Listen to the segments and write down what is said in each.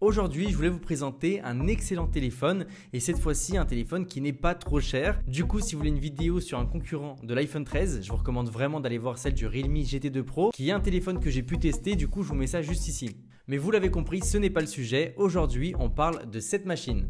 Aujourd'hui, je voulais vous présenter un excellent téléphone et cette fois-ci un téléphone qui n'est pas trop cher. Du coup, si vous voulez une vidéo sur un concurrent de l'iPhone 13, je vous recommande vraiment d'aller voir celle du Realme GT2 Pro qui est un téléphone que j'ai pu tester. Du coup, je vous mets ça juste ici. Mais vous l'avez compris, ce n'est pas le sujet. Aujourd'hui, on parle de cette machine.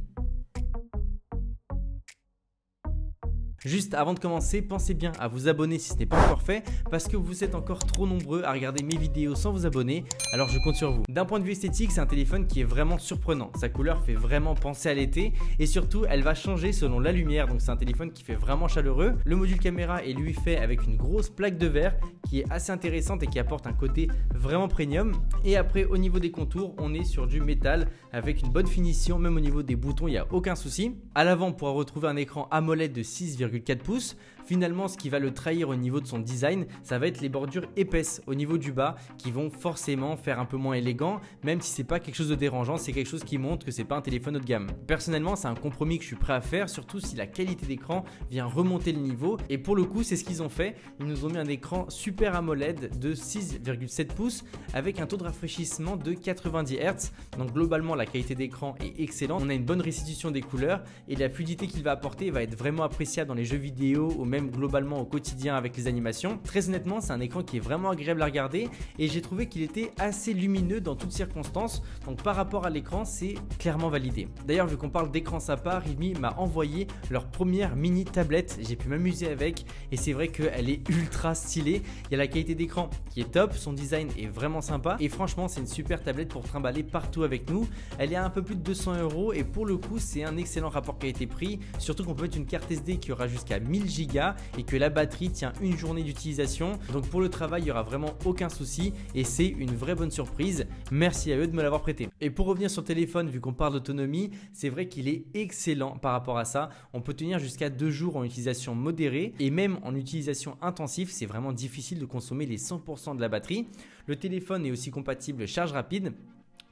Juste avant de commencer, pensez bien à vous abonner si ce n'est pas encore fait parce que vous êtes encore trop nombreux à regarder mes vidéos sans vous abonner, alors je compte sur vous. D'un point de vue esthétique, c'est un téléphone qui est vraiment surprenant. Sa couleur fait vraiment penser à l'été et surtout, elle va changer selon la lumière, donc c'est un téléphone qui fait vraiment chaleureux. Le module caméra est lui fait avec une grosse plaque de verre qui est assez intéressante et qui apporte un côté vraiment premium. Et après, au niveau des contours, on est sur du métal avec une bonne finition, même au niveau des boutons, il n'y a aucun souci. À l'avant, on pourra retrouver un écran AMOLED de 6,4 pouces. Finalement, ce qui va le trahir au niveau de son design, ça va être les bordures épaisses au niveau du bas qui vont forcément faire un peu moins élégant, même si c'est pas quelque chose de dérangeant, c'est quelque chose qui montre que c'est pas un téléphone haut de gamme. Personnellement, c'est un compromis que je suis prêt à faire, surtout si la qualité d'écran vient remonter le niveau. Et pour le coup, c'est ce qu'ils ont fait. Ils nous ont mis un écran Super AMOLED de 6,7 pouces avec un taux de rafraîchissement de 90 Hz. Donc globalement, la qualité d'écran est excellente. On a une bonne restitution des couleurs et la fluidité qu'il va apporter va être vraiment appréciable dans les jeux vidéo ou même globalement au quotidien avec les animations. Très honnêtement, c'est un écran qui est vraiment agréable à regarder et j'ai trouvé qu'il était assez lumineux dans toutes circonstances. Donc par rapport à l'écran, c'est clairement validé. D'ailleurs, vu qu'on parle d'écran sympa, Realme m'a envoyé leur première mini tablette. J'ai pu m'amuser avec et c'est vrai qu'elle est ultra stylée. Il y a la qualité d'écran qui est top, son design est vraiment sympa et franchement, c'est une super tablette pour trimballer partout avec nous. Elle est à un peu plus de 200 € et pour le coup, c'est un excellent rapport qualité-prix. Surtout qu'on peut mettre une carte SD qui aura jusqu'à 1000 Go et que la batterie tient une journée d'utilisation. Donc pour le travail, il n'y aura vraiment aucun souci et c'est une vraie bonne surprise. Merci à eux de me l'avoir prêté. Et pour revenir sur le téléphone, vu qu'on parle d'autonomie, c'est vrai qu'il est excellent par rapport à ça. On peut tenir jusqu'à 2 jours en utilisation modérée et même en utilisation intensive, c'est vraiment difficile de consommer les 100% de la batterie. Le téléphone est aussi compatible charge rapide.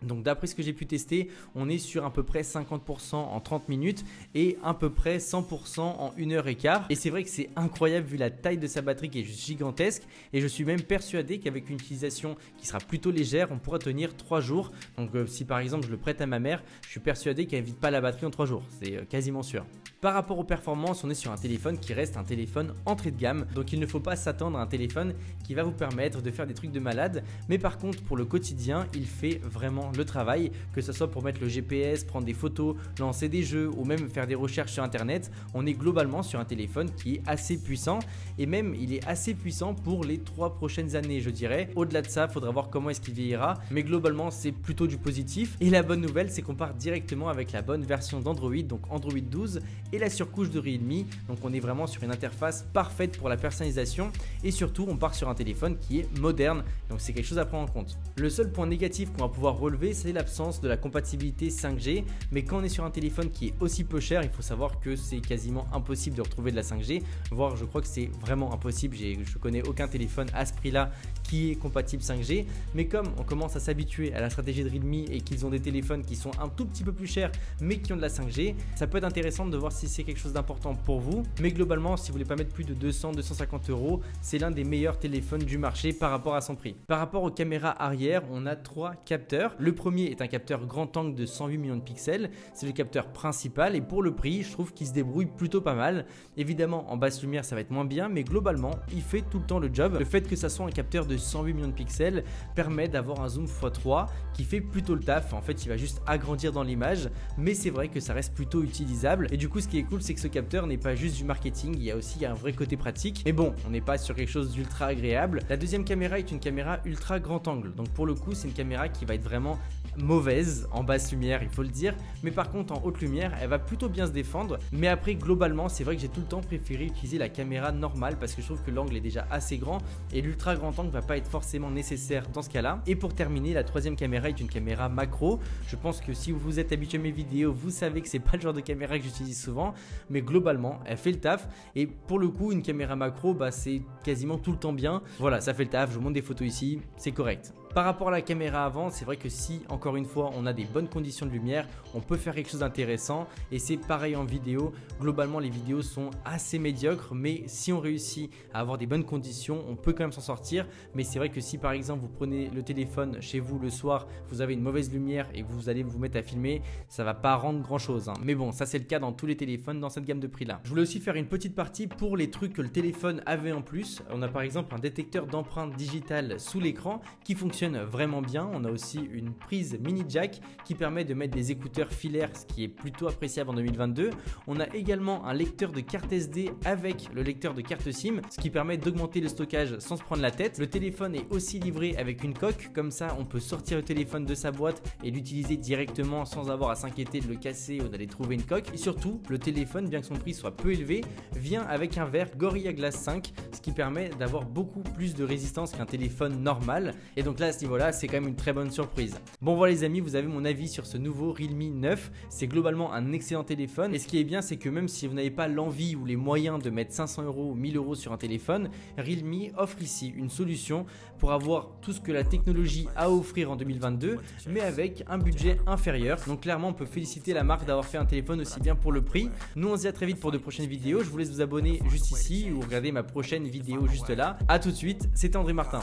Donc d'après ce que j'ai pu tester, on est sur à peu près 50% en 30 minutes et à peu près 100% en 1h15. Et c'est vrai que c'est incroyable vu la taille de sa batterie qui est juste gigantesque. Et je suis même persuadé qu'avec une utilisation qui sera plutôt légère, on pourra tenir 3 jours. Donc si par exemple je le prête à ma mère, je suis persuadé qu'elle ne vide pas la batterie en 3 jours. C'est quasiment sûr. Par rapport aux performances, on est sur un téléphone qui reste un téléphone entrée de gamme. Donc il ne faut pas s'attendre à un téléphone qui va vous permettre de faire des trucs de malade. Mais par contre, pour le quotidien, il fait vraiment le travail, que ce soit pour mettre le GPS, prendre des photos, lancer des jeux ou même faire des recherches sur internet. On est globalement sur un téléphone qui est assez puissant et même il est assez puissant pour les 3 prochaines années, je dirais. Au-delà de ça, il faudra voir comment est-ce qu'il vieillira, mais globalement c'est plutôt du positif. Et la bonne nouvelle, c'est qu'on part directement avec la bonne version d'Android, donc Android 12 et la surcouche de Realme. Donc on est vraiment sur une interface parfaite pour la personnalisation et surtout on part sur un téléphone qui est moderne, donc c'est quelque chose à prendre en compte. Le seul point négatif qu'on va pouvoir relever, c'est l'absence de la compatibilité 5G, mais quand on est sur un téléphone qui est aussi peu cher, il faut savoir que c'est quasiment impossible de retrouver de la 5G, voire je crois que c'est vraiment impossible. Je connais aucun téléphone à ce prix là qui est compatible 5G, mais comme on commence à s'habituer à la stratégie de Realme et qu'ils ont des téléphones qui sont un tout petit peu plus chers mais qui ont de la 5G, ça peut être intéressant de voir si c'est quelque chose d'important pour vous. Mais globalement, si vous voulez pas mettre plus de 200-250 €, c'est l'un des meilleurs téléphones du marché par rapport à son prix. Par rapport aux caméras arrière, on a 3 capteurs. Le premier est un capteur grand angle de 108 millions de pixels, c'est le capteur principal et pour le prix, je trouve qu'il se débrouille plutôt pas mal. Évidemment, en basse lumière, ça va être moins bien, mais globalement, il fait tout le temps le job. Le fait que ça soit un capteur de 108 millions de pixels permet d'avoir un zoom x3 qui fait plutôt le taf. En fait, il va juste agrandir dans l'image, mais c'est vrai que ça reste plutôt utilisable. Et du coup, ce qui est cool, c'est que ce capteur n'est pas juste du marketing, il y a aussi un vrai côté pratique. Mais bon, on n'est pas sur quelque chose d'ultra agréable. La deuxième caméra est une caméra ultra grand angle. Donc pour le coup, c'est une caméra qui va être vraiment mauvaise en basse lumière, il faut le dire, mais par contre en haute lumière elle va plutôt bien se défendre. Mais après globalement c'est vrai que j'ai tout le temps préféré utiliser la caméra normale parce que je trouve que l'angle est déjà assez grand et l'ultra grand angle va pas être forcément nécessaire dans ce cas là. Et pour terminer, la troisième caméra est une caméra macro. Je pense que si vous êtes habitué à mes vidéos, vous savez que c'est pas le genre de caméra que j'utilise souvent, mais globalement elle fait le taf. Et pour le coup une caméra macro, c'est quasiment tout le temps bien. Voilà, ça fait le taf, je vous montre des photos ici, c'est correct. Par rapport à la caméra avant, c'est vrai que si encore une fois on a des bonnes conditions de lumière, on peut faire quelque chose d'intéressant et c'est pareil en vidéo. Globalement les vidéos sont assez médiocres, mais si on réussit à avoir des bonnes conditions, on peut quand même s'en sortir. Mais c'est vrai que si par exemple vous prenez le téléphone chez vous le soir, vous avez une mauvaise lumière et vous allez vous mettre à filmer, ça va pas rendre grand chose, hein. Mais bon, ça c'est le cas dans tous les téléphones dans cette gamme de prix là. Je voulais aussi faire une petite partie pour les trucs que le téléphone avait en plus. On a par exemple un détecteur d'empreintes digitales sous l'écran qui fonctionne vraiment bien. On a aussi une prise mini jack qui permet de mettre des écouteurs filaires, ce qui est plutôt appréciable en 2022. On a également un lecteur de carte SD avec le lecteur de carte SIM, ce qui permet d'augmenter le stockage sans se prendre la tête. Le téléphone est aussi livré avec une coque, comme ça on peut sortir le téléphone de sa boîte et l'utiliser directement sans avoir à s'inquiéter de le casser ou d'aller trouver une coque. Et surtout, le téléphone, bien que son prix soit peu élevé, vient avec un verre Gorilla Glass 5, ce qui permet d'avoir beaucoup plus de résistance qu'un téléphone normal. Et donc là, à ce niveau-là, c'est quand même une très bonne surprise. Bon voilà les amis, vous avez mon avis sur ce nouveau Realme 9. C'est globalement un excellent téléphone. Et ce qui est bien, c'est que même si vous n'avez pas l'envie ou les moyens de mettre 500 € ou 1000 € sur un téléphone, Realme offre ici une solution pour avoir tout ce que la technologie a à offrir en 2022, mais avec un budget inférieur. Donc clairement, on peut féliciter la marque d'avoir fait un téléphone aussi bien pour le prix. Nous, on se dit à très vite pour de prochaines vidéos. Je vous laisse vous abonner juste ici ou regarder ma prochaine vidéo juste là. A tout de suite, c'était André Martin.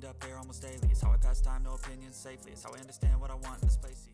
Up there almost daily. It's how I pass time, no opinions safely. It's how I understand what I want in this place.